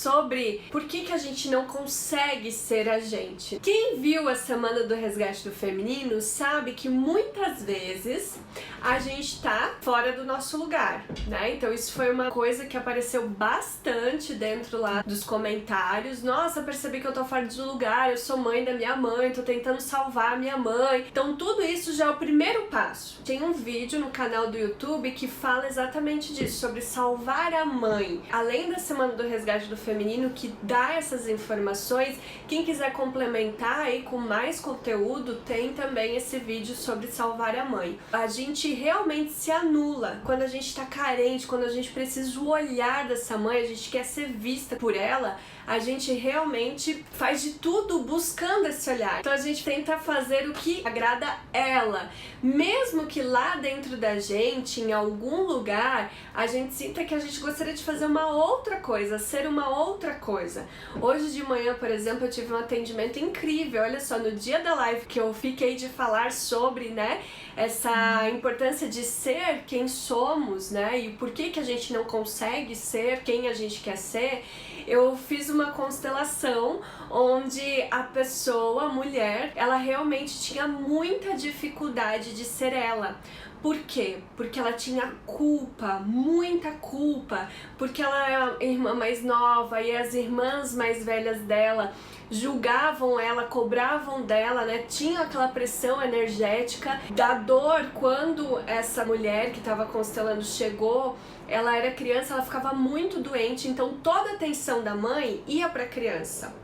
sobre por que a gente não consegue ser a gente. Quem viu a Semana do Resgate do Feminino sabe que muitas vezes a gente tá fora do nosso lugar, né? Então isso foi uma coisa que apareceu bastante dentro lá dos comentários. Nossa, percebi que eu tô fora do lugar, eu sou mãe da minha mãe, tô tentando salvar a minha mãe. Então tudo isso já é o primeiro passo. Tem um vídeo no canal do YouTube que fala exatamente disso, sobre salvar a mãe. Além da Semana do Resgate do Feminino, que dá essas informações, quem quiser complementar aí com mais conteúdo, tem também esse vídeo sobre salvar a mãe. A gente realmente se anula quando a gente tá carente, quando a gente precisa do olhar dessa mãe, a gente quer ser vista por ela, a gente realmente faz de tudo buscando esse olhar. Então a gente tenta fazer o que agrada ela, mesmo que lá dentro da gente, em algum lugar, a gente sinta que a gente gostaria de fazer uma outra coisa, ser uma outra coisa. Hoje de manhã, por exemplo, eu tive um atendimento incrível. Olha só, no dia da live que eu fiquei de falar sobre, né, essa importância de ser quem somos, né, e por que a gente não consegue ser quem a gente quer ser, eu fiz uma constelação onde a pessoa, a mulher, ela realmente tinha muita dificuldade de ser ela. Por quê? Porque ela tinha culpa, muita culpa, porque ela é a irmã mais nova e as irmãs mais velhas dela julgavam ela, cobravam dela, né? Tinha aquela pressão energética da dor. Quando essa mulher que estava constelando chegou, ela era criança, ela ficava muito doente, então toda a atenção da mãe ia para a criança.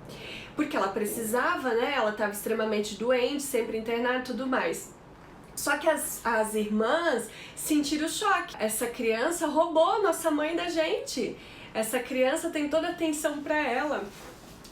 Porque ela precisava, né? Ela estava extremamente doente, sempre internada e tudo mais. Só que as irmãs sentiram o choque. Essa criança roubou nossa mãe da gente. Essa criança tem toda a atenção para ela.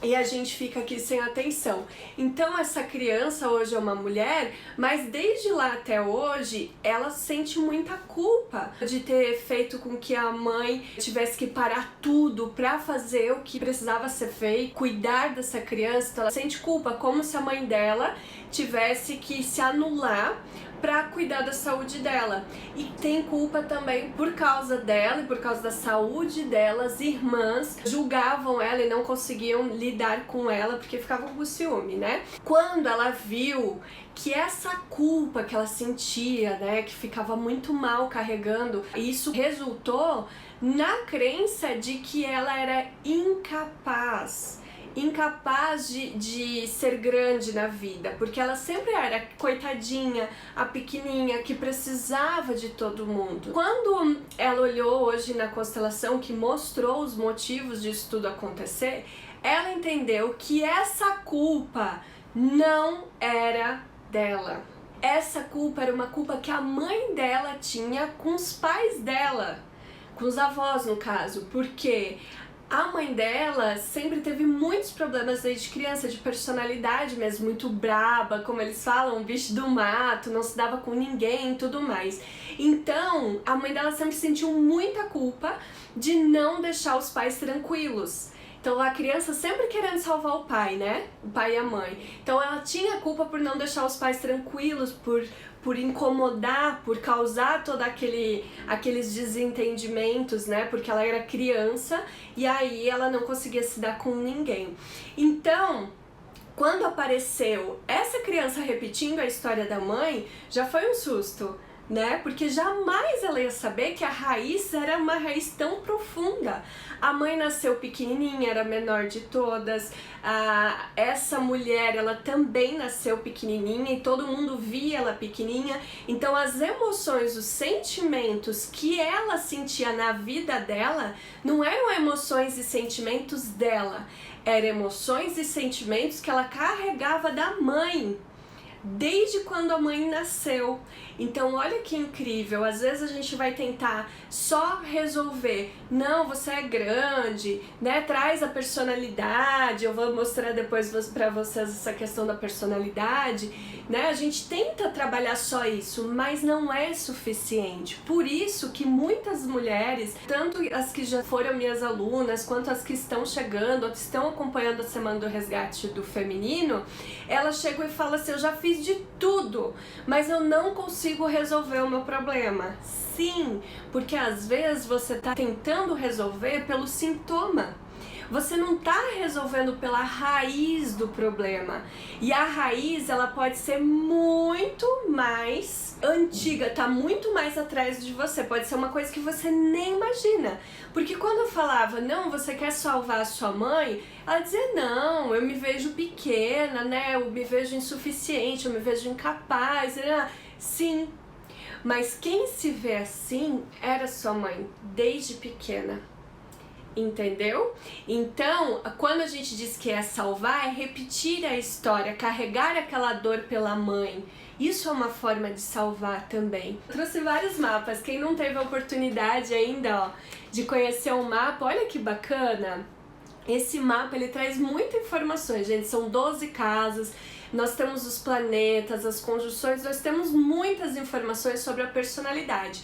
E a gente fica aqui sem atenção. Então essa criança hoje é uma mulher, mas desde lá até hoje ela sente muita culpa de ter feito com que a mãe tivesse que parar tudo pra fazer o que precisava ser feito, cuidar dessa criança. Então ela sente culpa, como se a mãe dela tivesse que se anular para cuidar da saúde dela. E tem culpa também por causa dela e por causa da saúde dela. As irmãs julgavam ela e não conseguiam lidar com ela porque ficavam com ciúme, né? Quando ela viu que essa culpa que ela sentia, né, que ficava muito mal carregando, isso resultou na crença de que ela era incapaz de ser grande na vida, porque ela sempre era coitadinha, a pequenininha que precisava de todo mundo. Quando ela olhou hoje na constelação que mostrou os motivos disso tudo acontecer, ela entendeu que essa culpa não era dela. Essa culpa era uma culpa que a mãe dela tinha com os pais dela, com os avós no caso, porque a mãe dela sempre teve muitos problemas desde criança, de personalidade mesmo, muito braba, como eles falam, bicho do mato, não se dava com ninguém e tudo mais. Então, a mãe dela sempre sentiu muita culpa de não deixar os pais tranquilos. Então a criança sempre querendo salvar o pai, né? O pai e a mãe. Então ela tinha culpa por não deixar os pais tranquilos, por incomodar, por causar todos aqueles desentendimentos, né? Porque ela era criança e aí ela não conseguia se dar com ninguém. Então, quando apareceu essa criança repetindo a história da mãe, já foi um susto, né? Porque jamais ela ia saber que a raiz era uma raiz tão profunda. A mãe nasceu pequenininha, era a menor de todas. Essa mulher, ela também nasceu pequenininha e todo mundo via ela pequenininha. Então as emoções, os sentimentos que ela sentia na vida dela não eram emoções e sentimentos dela, eram emoções e sentimentos que ela carregava da mãe, desde quando a mãe nasceu. Então olha que incrível, às vezes a gente vai tentar só resolver, não, você é grande, né, traz a personalidade, eu vou mostrar depois pra vocês essa questão da personalidade, né, a gente tenta trabalhar só isso, mas não é suficiente. Por isso que muitas mulheres, tanto as que já foram minhas alunas, quanto as que estão chegando, ou que estão acompanhando a Semana do Resgate do Feminino, elas chegam e falam assim, eu já fiz de tudo, mas eu não consigo resolver o meu problema. Sim, porque às vezes você está tentando resolver pelo sintoma. Você não tá resolvendo pela raiz do problema. E a raiz, ela pode ser muito mais antiga, tá muito mais atrás de você. Pode ser uma coisa que você nem imagina. Porque quando eu falava, não, você quer salvar a sua mãe, ela dizia, não, eu me vejo pequena, né? Eu me vejo insuficiente, eu me vejo incapaz. Sim, mas quem se vê assim era sua mãe, desde pequena. Entendeu? Então, quando a gente diz que é salvar, é repetir a história, carregar aquela dor pela mãe. Isso é uma forma de salvar também. Eu trouxe vários mapas. Quem não teve a oportunidade ainda, ó, de conhecer um mapa, olha que bacana. Esse mapa, ele traz muitas informações, gente. São 12 casas. Nós temos os planetas, as conjunções, nós temos muitas informações sobre a personalidade.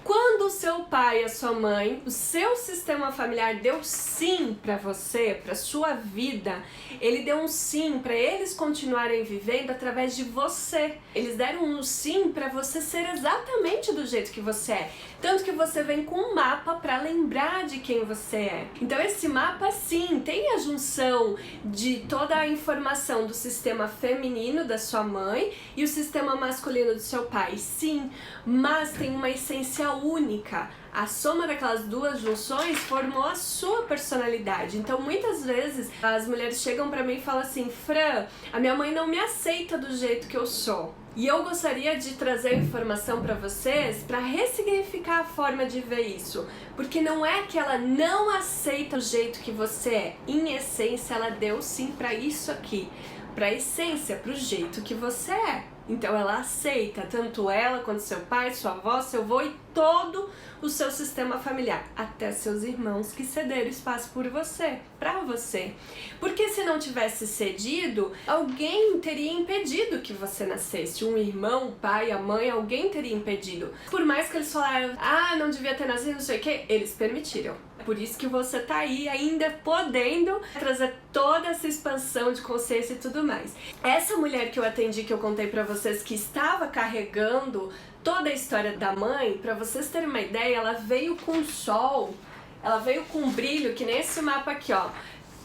Quando o seu pai e a sua mãe, o seu sistema familiar deu sim para você, para sua vida, ele deu um sim para eles continuarem vivendo através de você. Eles deram um sim para você ser exatamente do jeito que você é. Tanto que você vem com um mapa para lembrar de quem você é. Então esse mapa sim tem a junção de toda a informação do sistema feminino da sua mãe e o sistema masculino do seu pai, sim, mas tem uma essência única. A soma daquelas duas junções formou a sua personalidade. Então muitas vezes as mulheres chegam pra mim e falam assim, Fran, a minha mãe não me aceita do jeito que eu sou. E eu gostaria de trazer informação para vocês para ressignificar a forma de ver isso. Porque não é que ela não aceita o jeito que você é. Em essência, ela deu sim para isso aqui. Para a essência, para o jeito que você é. Então ela aceita, tanto ela quanto seu pai, sua avó, seu avô e todo o seu sistema familiar, até seus irmãos que cederam espaço por você, pra você. Porque se não tivesse cedido, alguém teria impedido que você nascesse. Um irmão, o pai, a mãe, alguém teria impedido. Por mais que eles falaram, não devia ter nascido, não sei o que, eles permitiram. Por isso que você tá aí ainda podendo trazer toda essa expansão de consciência e tudo mais. Essa mulher que eu atendi, que eu contei pra vocês, que estava carregando toda a história da mãe, pra vocês terem uma ideia, ela veio com o sol, ela veio com um brilho, que nem esse mapa aqui, ó.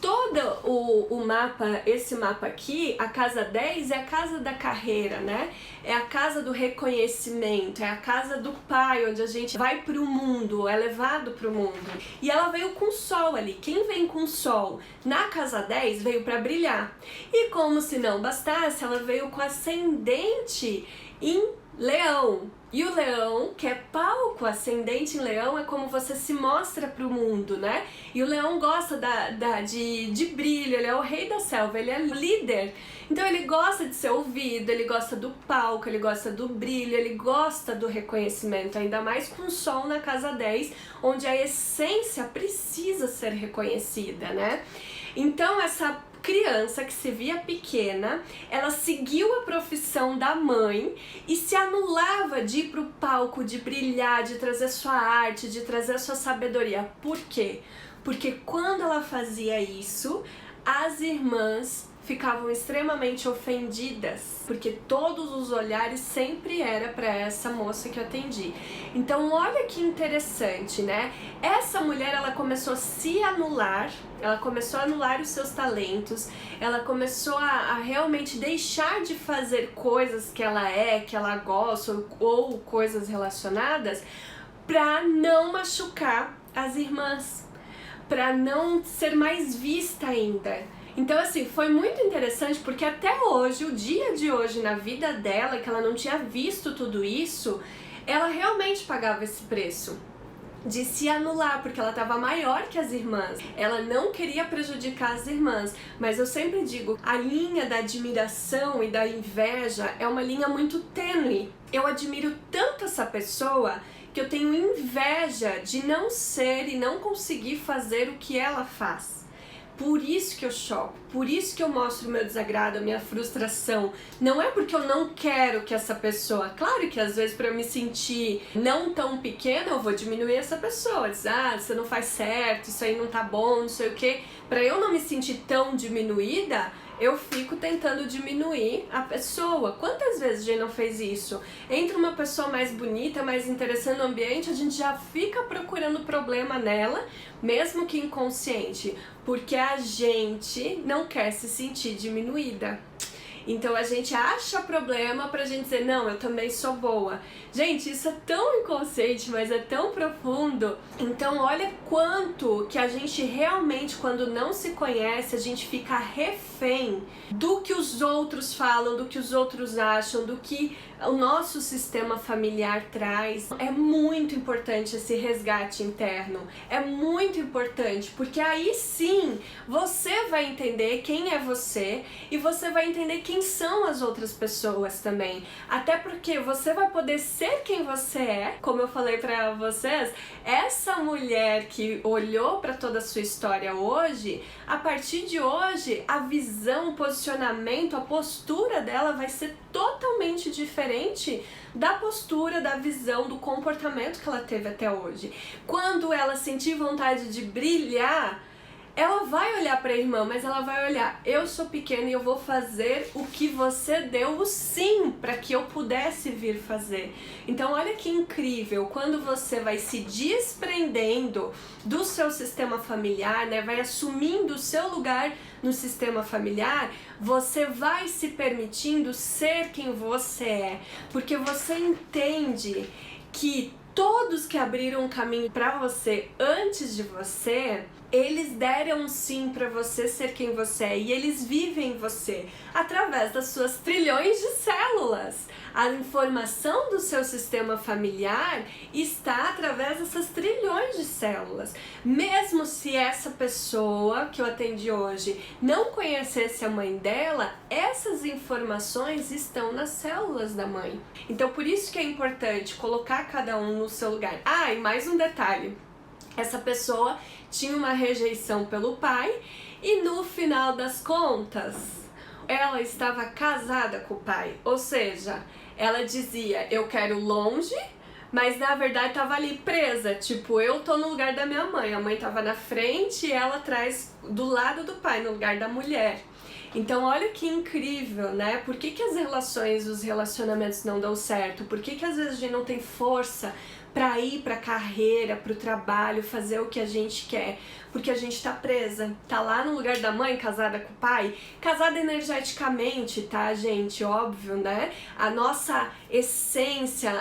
Todo o mapa, esse mapa aqui, a casa 10 é a casa da carreira, né? É a casa do reconhecimento, é a casa do pai, onde a gente vai pro mundo, é levado pro mundo. E ela veio com o sol ali. Quem vem com o sol na casa 10 veio para brilhar. E como se não bastasse, ela veio com ascendente em Leão. E o leão, que é palco, ascendente em leão, é como você se mostra pro mundo, né? E o leão gosta de brilho, ele é o rei da selva, ele é líder. Então ele gosta de ser ouvido, ele gosta do palco, ele gosta do brilho, ele gosta do reconhecimento, ainda mais com o sol na casa 10, onde a essência precisa ser reconhecida, né? Então essa criança que se via pequena, ela seguiu a profissão da mãe e se anulava de ir pro palco, de brilhar, de trazer sua arte, de trazer sua sabedoria. Por quê? Porque quando ela fazia isso, as irmãs ficavam extremamente ofendidas, porque todos os olhares sempre era para essa moça que eu atendi. Então olha que interessante, né? Essa mulher, ela começou a se anular, ela começou a anular os seus talentos, ela começou a realmente deixar de fazer coisas que ela gosta ou coisas relacionadas para não machucar as irmãs, para não ser mais vista ainda. Então assim, foi muito interessante porque até hoje, o dia de hoje na vida dela, que ela não tinha visto tudo isso, ela realmente pagava esse preço de se anular, porque ela estava maior que as irmãs. Ela não queria prejudicar as irmãs, mas eu sempre digo, a linha da admiração e da inveja é uma linha muito tênue. Eu admiro tanto essa pessoa que eu tenho inveja de não ser e não conseguir fazer o que ela faz. Por isso que eu choco, por isso que eu mostro o meu desagrado, a minha frustração. Não é porque eu não quero que essa pessoa... Claro que às vezes para eu me sentir não tão pequena, eu vou diminuir essa pessoa. Dizer, você não faz certo, isso aí não tá bom, não sei o quê. Para eu não me sentir tão diminuída, eu fico tentando diminuir a pessoa. Quantas vezes a gente não fez isso? Entra uma pessoa mais bonita, mais interessante no ambiente, a gente já fica procurando problema nela, mesmo que inconsciente, porque a gente não quer se sentir diminuída. Então a gente acha problema pra gente dizer, não, eu também sou boa. Gente, isso é tão inconsciente, mas é tão profundo. Então olha quanto que a gente realmente, quando não se conhece, a gente fica refém do que os outros falam, do que os outros acham, do que o nosso sistema familiar traz. É muito importante esse resgate interno. É muito importante, porque aí sim você vai entender quem é você e você vai entender quem são as outras pessoas também. Até porque você vai poder ser quem você é, como eu falei pra vocês, essa mulher que olhou pra toda a sua história hoje, a partir de hoje, a visão, o posicionamento, a postura dela vai ser totalmente diferente da postura, da visão, do comportamento que ela teve até hoje. Quando ela sentir vontade de brilhar, ela vai olhar para a irmã, mas ela vai olhar, eu sou pequena e eu vou fazer o que você deu o sim para que eu pudesse vir fazer. Então olha que incrível, quando você vai se desprendendo do seu sistema familiar, né, vai assumindo o seu lugar no sistema familiar, você vai se permitindo ser quem você é, porque você entende que todos que abriram um caminho para você antes de você, eles deram um sim para você ser quem você é e eles vivem em você através das suas trilhões de células. A informação do seu sistema familiar está através dessas trilhões de células. Mesmo se essa pessoa que eu atendi hoje não conhecesse a mãe dela, essas informações estão nas células da mãe. Então por isso que é importante colocar cada um no seu lugar. Ah, e mais um detalhe. Essa pessoa tinha uma rejeição pelo pai e no final das contas ela estava casada com o pai, ou seja, ela dizia eu quero longe, mas na verdade estava ali presa, tipo eu tô no lugar da minha mãe, a mãe estava na frente e ela atrás do lado do pai, no lugar da mulher. Então olha que incrível, né? Por que que as relações, os relacionamentos não dão certo? Por que que às vezes a gente não tem força para ir para a carreira, para o trabalho, fazer o que a gente quer? Porque a gente tá presa, tá lá no lugar da mãe, casada com o pai, casada energeticamente, tá, gente? Óbvio, né? A nossa essência,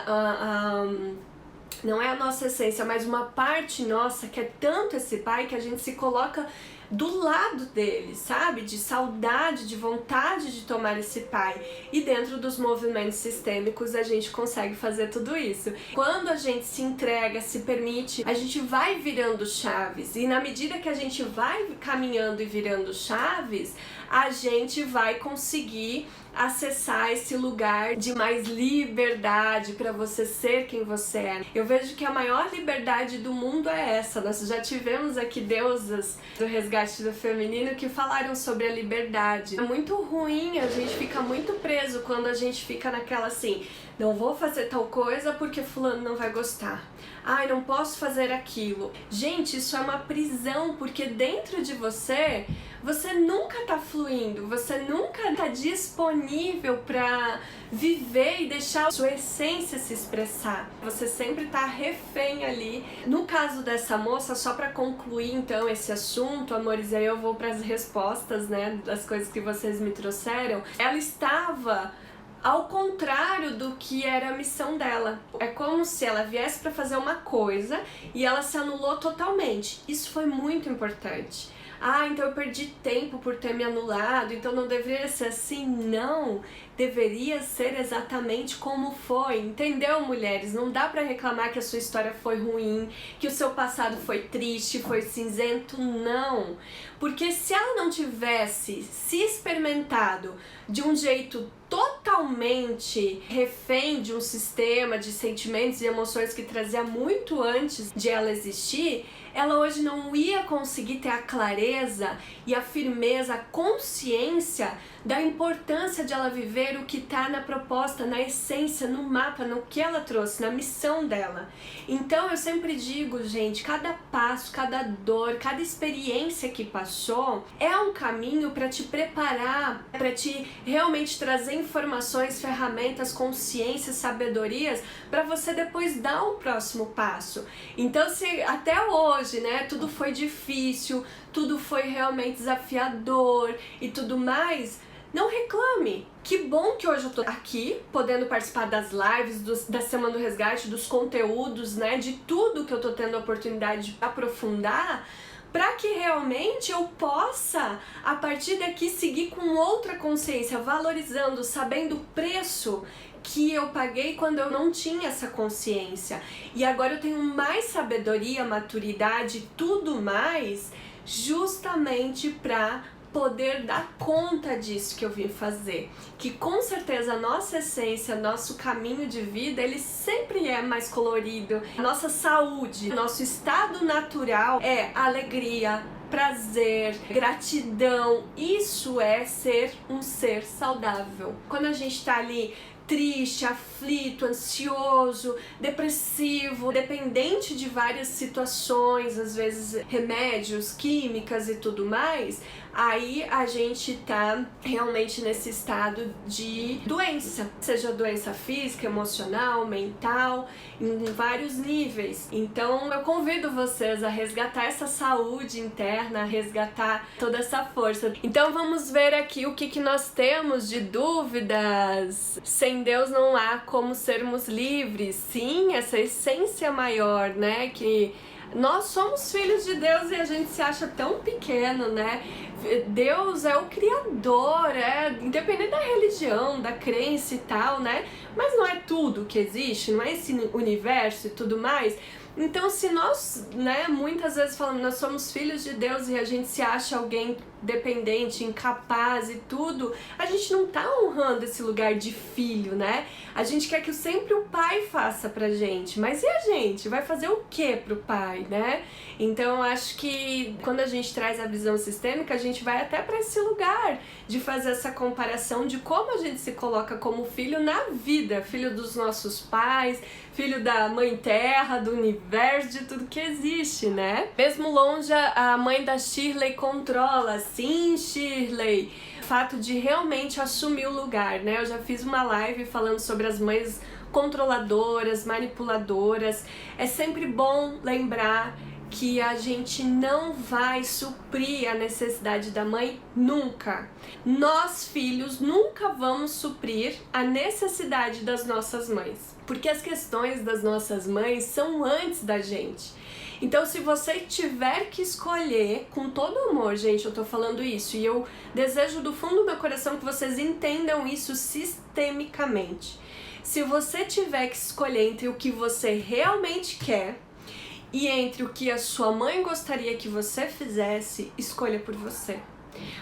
não é a nossa essência, mas uma parte nossa que é tanto esse pai que a gente se coloca do lado dele, sabe? De saudade, de vontade de tomar esse pai. E dentro dos movimentos sistêmicos a gente consegue fazer tudo isso. Quando a gente se entrega, se permite, a gente vai virando chaves. E na medida que a gente vai caminhando e virando chaves, a gente vai conseguir acessar esse lugar de mais liberdade para você ser quem você é. Eu vejo que a maior liberdade do mundo é essa. Nós já tivemos aqui deusas do resgate do feminino que falaram sobre a liberdade. É muito ruim, a gente fica muito preso quando a gente fica naquela assim, não vou fazer tal coisa porque fulano não vai gostar. Ai, não posso fazer aquilo. Gente, isso é uma prisão, porque dentro de você, você nunca tá fluindo, você nunca tá disponível para viver e deixar a sua essência se expressar. Você sempre tá refém ali. No caso dessa moça, só para concluir então esse assunto, amores, aí eu vou para as respostas, né, das coisas que vocês me trouxeram. Ela estava ao contrário do que era a missão dela. É como se ela viesse para fazer uma coisa e ela se anulou totalmente. Isso foi muito importante. Ah, então eu perdi tempo por ter me anulado, então não deveria ser assim. Não, deveria ser exatamente como foi. Entendeu, mulheres? Não dá pra reclamar que a sua história foi ruim, que o seu passado foi triste, foi cinzento, não. Porque se ela não tivesse se experimentado de um jeito totalmente refém de um sistema de sentimentos e emoções que trazia muito antes de ela existir, ela hoje não ia conseguir ter a clareza e a firmeza, a consciência da importância de ela viver o que está na proposta, na essência, no mapa, no que ela trouxe, na missão dela. Então eu sempre digo, gente, cada passo, cada dor, cada experiência que passou é um caminho para te preparar, para te realmente trazer informações, ferramentas, consciências, sabedorias para você depois dar o próximo passo. Então, se até hoje, né, tudo foi difícil, tudo foi realmente desafiador e tudo mais, não reclame. Que bom que hoje eu tô aqui, podendo participar das lives, da Semana do Resgate, dos conteúdos, né, de tudo que eu tô tendo a oportunidade de aprofundar, para que realmente eu possa, a partir daqui, seguir com outra consciência, valorizando, sabendo o preço que eu paguei quando eu não tinha essa consciência. E agora eu tenho mais sabedoria, maturidade, tudo mais, justamente para poder dar conta disso que eu vim fazer. Que com certeza a nossa essência, nosso caminho de vida, ele sempre é mais colorido. Nossa saúde, nosso estado natural é alegria, prazer, gratidão. Isso é ser um ser saudável. Quando a gente tá ali triste, aflito, ansioso, depressivo, dependente de várias situações, às vezes remédios, químicas e tudo mais, aí a gente tá realmente nesse estado de doença, seja doença física, emocional, mental, em vários níveis. Então eu convido vocês a resgatar essa saúde interna, a resgatar toda essa força. Então vamos ver aqui o que nós temos de dúvidas. Sem Deus não há como sermos livres. Sim, essa essência maior, né, que nós somos filhos de Deus e a gente se acha tão pequeno, né? Deus é o Criador, independente da religião, da crença e tal, né? Mas não é tudo que existe, não é esse universo e tudo mais. Então, se nós, né, muitas vezes falamos, nós somos filhos de Deus e a gente se acha alguém dependente, incapaz e tudo, a gente não tá honrando esse lugar de filho, né? A gente quer que sempre o pai faça pra gente, mas e a gente? Vai fazer o que pro pai, né? Então, eu acho que quando a gente traz a visão sistêmica, a gente vai até pra esse lugar de fazer essa comparação de como a gente se coloca como filho na vida, filho dos nossos pais, filho da mãe terra, do universo, de tudo que existe, né? Mesmo longe, a mãe da Shirley controla. Sim, Shirley, o fato de realmente assumir o lugar, né? Eu já fiz uma live falando sobre as mães controladoras, manipuladoras. É sempre bom lembrar que a gente não vai suprir a necessidade da mãe nunca. Nós, filhos, nunca vamos suprir a necessidade das nossas mães, porque as questões das nossas mães são antes da gente. Então, se você tiver que escolher, com todo amor, gente, eu tô falando isso, e eu desejo do fundo do meu coração que vocês entendam isso sistemicamente. Se você tiver que escolher entre o que você realmente quer e entre o que a sua mãe gostaria que você fizesse, escolha por você.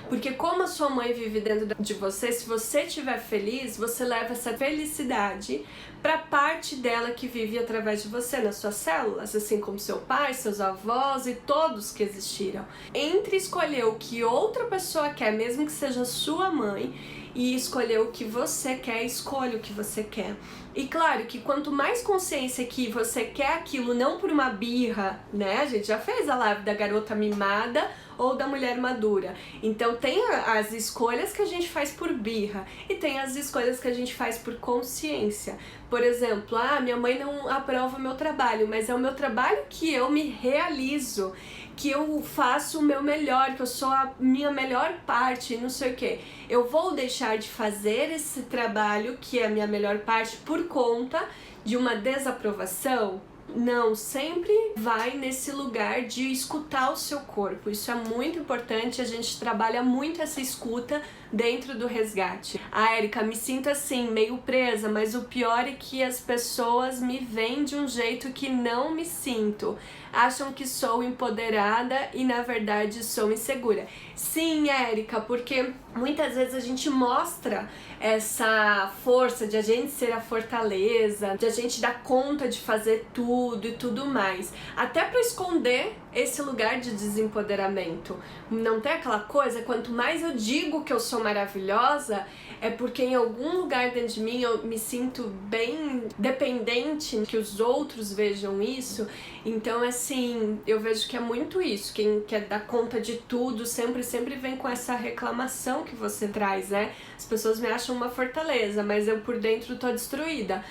Porque como a sua mãe vive dentro de você, se você estiver feliz, você leva essa felicidade para parte dela que vive através de você, nas suas células, assim como seu pai, seus avós e todos que existiram. Entre escolher o que outra pessoa quer, mesmo que seja sua mãe, e escolher o que você quer, escolha o que você quer. E claro que quanto mais consciência que você quer aquilo, não por uma birra, né? A gente já fez a live da garota mimada ou da mulher madura. Então tem as escolhas que a gente faz por birra e tem as escolhas que a gente faz por consciência. Por exemplo, minha mãe não aprova o meu trabalho, mas é o meu trabalho que eu me realizo, que eu faço o meu melhor, que eu sou a minha melhor parte, não sei o que. Eu vou deixar de fazer esse trabalho, que é a minha melhor parte, por conta de uma desaprovação? Não, sempre vai nesse lugar de escutar o seu corpo. Isso é muito importante, a gente trabalha muito essa escuta dentro do resgate. Érica, me sinto assim, meio presa, mas o pior é que as pessoas me veem de um jeito que não me sinto. Acham que sou empoderada e na verdade sou insegura. Sim, Érica, porque muitas vezes a gente mostra essa força de a gente ser a fortaleza, de a gente dar conta de fazer tudo e tudo mais, até para esconder esse lugar de desempoderamento. Não tem aquela coisa, quanto mais eu digo que eu sou maravilhosa, é porque em algum lugar dentro de mim eu me sinto bem dependente que os outros vejam isso. Então, assim, eu vejo que é muito isso. Quem quer dar conta de tudo sempre vem com essa reclamação que você traz, né? As pessoas me acham uma fortaleza, mas eu por dentro tô destruída.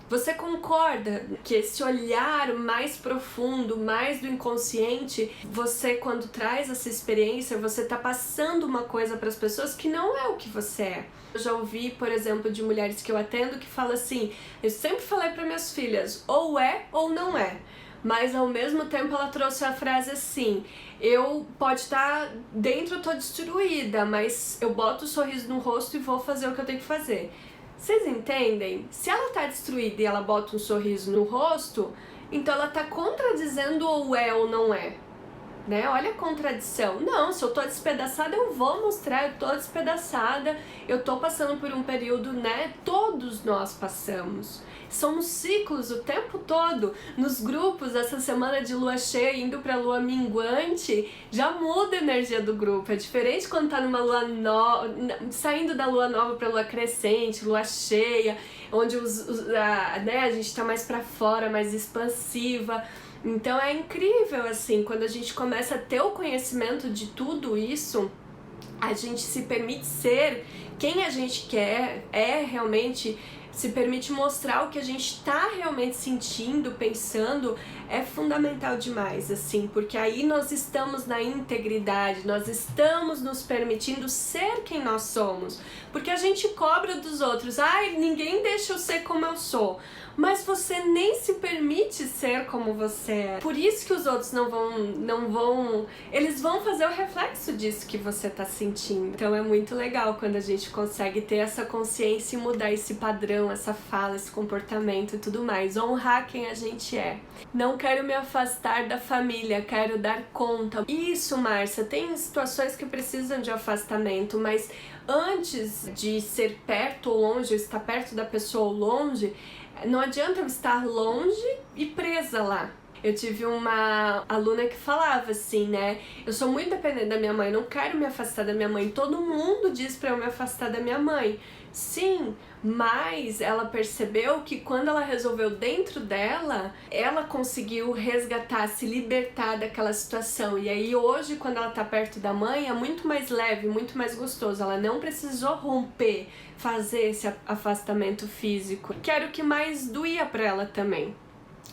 Você concorda que esse olhar mais profundo, mais do inconsciente, você quando traz essa experiência, você tá passando uma coisa para as pessoas que não é o que você é. Eu já ouvi, por exemplo, de mulheres que eu atendo que falam assim, eu sempre falei para minhas filhas, ou é ou não é. Mas ao mesmo tempo ela trouxe a frase assim, eu pode estar dentro, eu tô destruída, mas eu boto o sorriso no rosto e vou fazer o que eu tenho que fazer. Vocês entendem? Se ela tá destruída e ela bota um sorriso no rosto, então ela tá contradizendo ou é ou não é. Né? Olha a contradição. Não, se eu tô despedaçada, eu vou mostrar, eu tô despedaçada, eu tô passando por um período, né? Todos nós passamos. Somos ciclos o tempo todo. Nos grupos, essa semana de lua cheia indo pra lua minguante, já muda a energia do grupo. É diferente quando tá numa lua nova, saindo da lua nova pra lua crescente, lua cheia, onde né, a gente tá mais pra fora, mais expansiva. Então é incrível, assim, quando a gente começa a ter o conhecimento de tudo isso, a gente se permite ser quem a gente quer, realmente se permite mostrar o que a gente tá realmente sentindo, pensando, é fundamental demais, assim, porque aí nós estamos na integridade, nós estamos nos permitindo ser quem nós somos, porque a gente cobra dos outros, ai, ninguém deixa eu ser como eu sou, mas você nem se permite ser como você é. Por isso que os outros não vão, eles vão fazer o reflexo disso que você tá sentindo. Então é muito legal quando a gente consegue ter essa consciência e mudar esse padrão, essa fala, esse comportamento e tudo mais. Honrar quem a gente é. Não quero me afastar da família, quero dar conta. Isso, Márcia, tem situações que precisam de afastamento, mas antes de ser perto ou longe, ou estar perto da pessoa ou longe, não adianta eu estar longe e presa lá. Eu tive uma aluna que falava assim, né? Eu sou muito dependente da minha mãe, não quero me afastar da minha mãe. Todo mundo diz pra eu me afastar da minha mãe. Sim, mas ela percebeu que quando ela resolveu dentro dela, ela conseguiu resgatar, se libertar daquela situação. E aí hoje, quando ela tá perto da mãe, é muito mais leve, muito mais gostoso. Ela não precisou romper, fazer esse afastamento físico, que era o que mais doía pra ela também.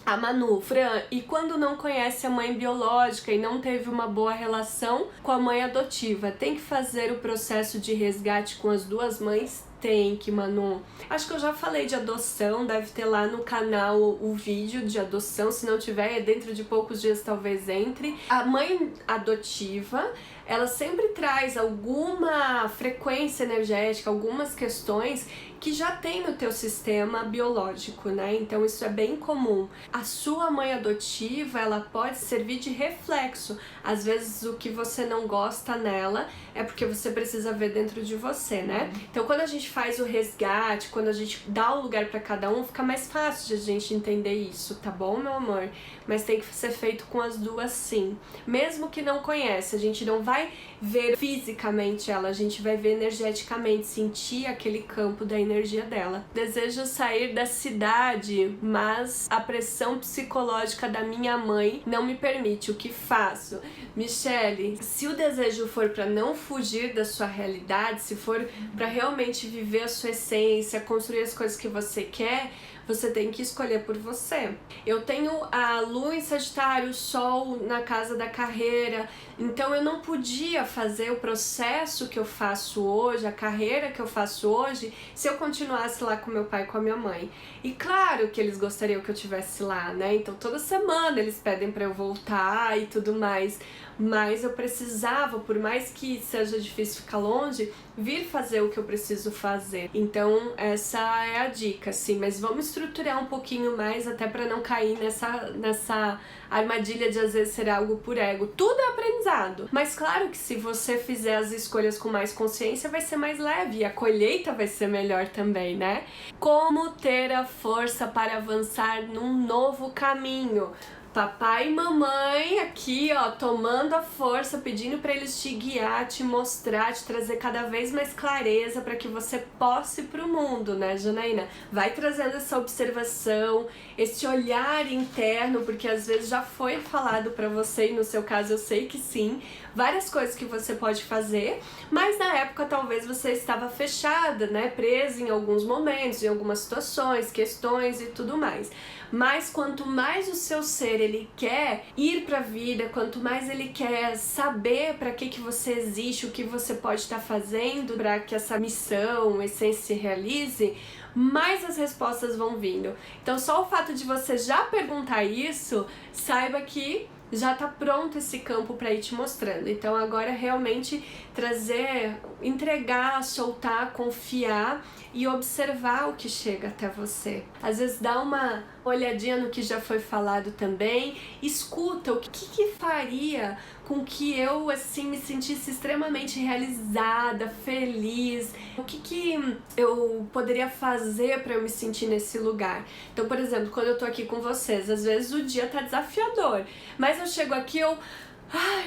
A Manu, Fran, e quando não conhece a mãe biológica e não teve uma boa relação com a mãe adotiva, tem que fazer o processo de resgate com as duas mães? Tem que, Manu. Acho que eu já falei de adoção, deve ter lá no canal o vídeo de adoção, se não tiver, dentro de poucos dias talvez entre. A mãe adotiva, ela sempre traz alguma frequência energética, algumas questões que já tem no teu sistema biológico, né? Então isso é bem comum. A sua mãe adotiva, ela pode servir de reflexo. Às vezes o que você não gosta nela é porque você precisa ver dentro de você, né? Então quando a gente faz o resgate, quando a gente dá o lugar para cada um, fica mais fácil de a gente entender isso, tá bom, meu amor? Mas tem que ser feito com as duas sim. Mesmo que não conhece, a gente não vai ver fisicamente ela, a gente vai ver energeticamente, sentir aquele campo da energia dela. Desejo sair da cidade, mas a pressão psicológica da minha mãe não me permite. O que faço? Michele, se o desejo for para não fugir da sua realidade, se for para realmente viver a sua essência, construir as coisas que você quer, você tem que escolher por você. Eu tenho a Lua em Sagitário, o Sol na casa da carreira, então eu não podia fazer o processo que eu faço hoje, a carreira que eu faço hoje, se eu continuasse lá com meu pai e com a minha mãe. E claro que eles gostariam que eu estivesse lá, né? Então toda semana eles pedem pra eu voltar e tudo mais. Mas eu precisava, por mais que seja difícil ficar longe, vir fazer o que eu preciso fazer. Então essa é a dica, sim. Mas vamos estruturar um pouquinho mais até para não cair nessa armadilha de às vezes ser algo por ego. Tudo é aprendizado. Mas claro que se você fizer as escolhas com mais consciência, vai ser mais leve e a colheita vai ser melhor também, né? Como ter a força para avançar num novo caminho? papai e mamãe aqui, ó, tomando a força, pedindo para eles te guiar, te mostrar, te trazer cada vez mais clareza para que você possa ir pro mundo, né, Janaína? Vai trazendo essa observação, esse olhar interno, porque às vezes já foi falado para você, e no seu caso eu sei que sim, várias coisas que você pode fazer, mas na época talvez você estava fechada, né, presa em alguns momentos, em algumas situações, questões e tudo mais. Mas quanto mais o seu ser ele quer ir para a vida, quanto mais ele quer saber para que você existe, o que você pode estar fazendo para que essa missão, essência se realize, mais as respostas vão vindo. Então só o fato de você já perguntar isso, saiba que já tá pronto esse campo para ir te mostrando. Então agora é realmente trazer, entregar, soltar, confiar e observar o que chega até você. Às vezes dá uma olhadinha no que já foi falado também, escuta o que faria com que eu assim me sentisse extremamente realizada, feliz, o que eu poderia fazer para eu me sentir nesse lugar. Então, por exemplo, quando eu tô aqui com vocês, às vezes o dia tá desafiador, mas eu chego aqui, eu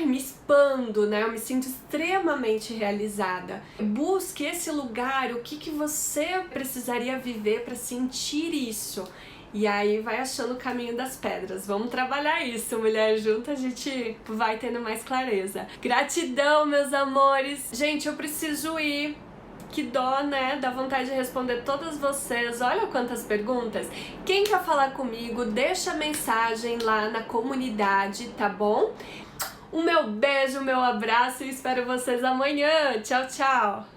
me expando, né? Eu me sinto extremamente realizada. Busque esse lugar, o que você precisaria viver para sentir isso. E aí vai achando o caminho das pedras. Vamos trabalhar isso, mulher. Junto a gente vai tendo mais clareza. Gratidão, meus amores. Gente, eu preciso ir. Que dó, né? Dá vontade de responder todas vocês. Olha quantas perguntas. Quem quer falar comigo, deixa mensagem lá na comunidade, tá bom? Um meu beijo, meu abraço e espero vocês amanhã. Tchau, tchau!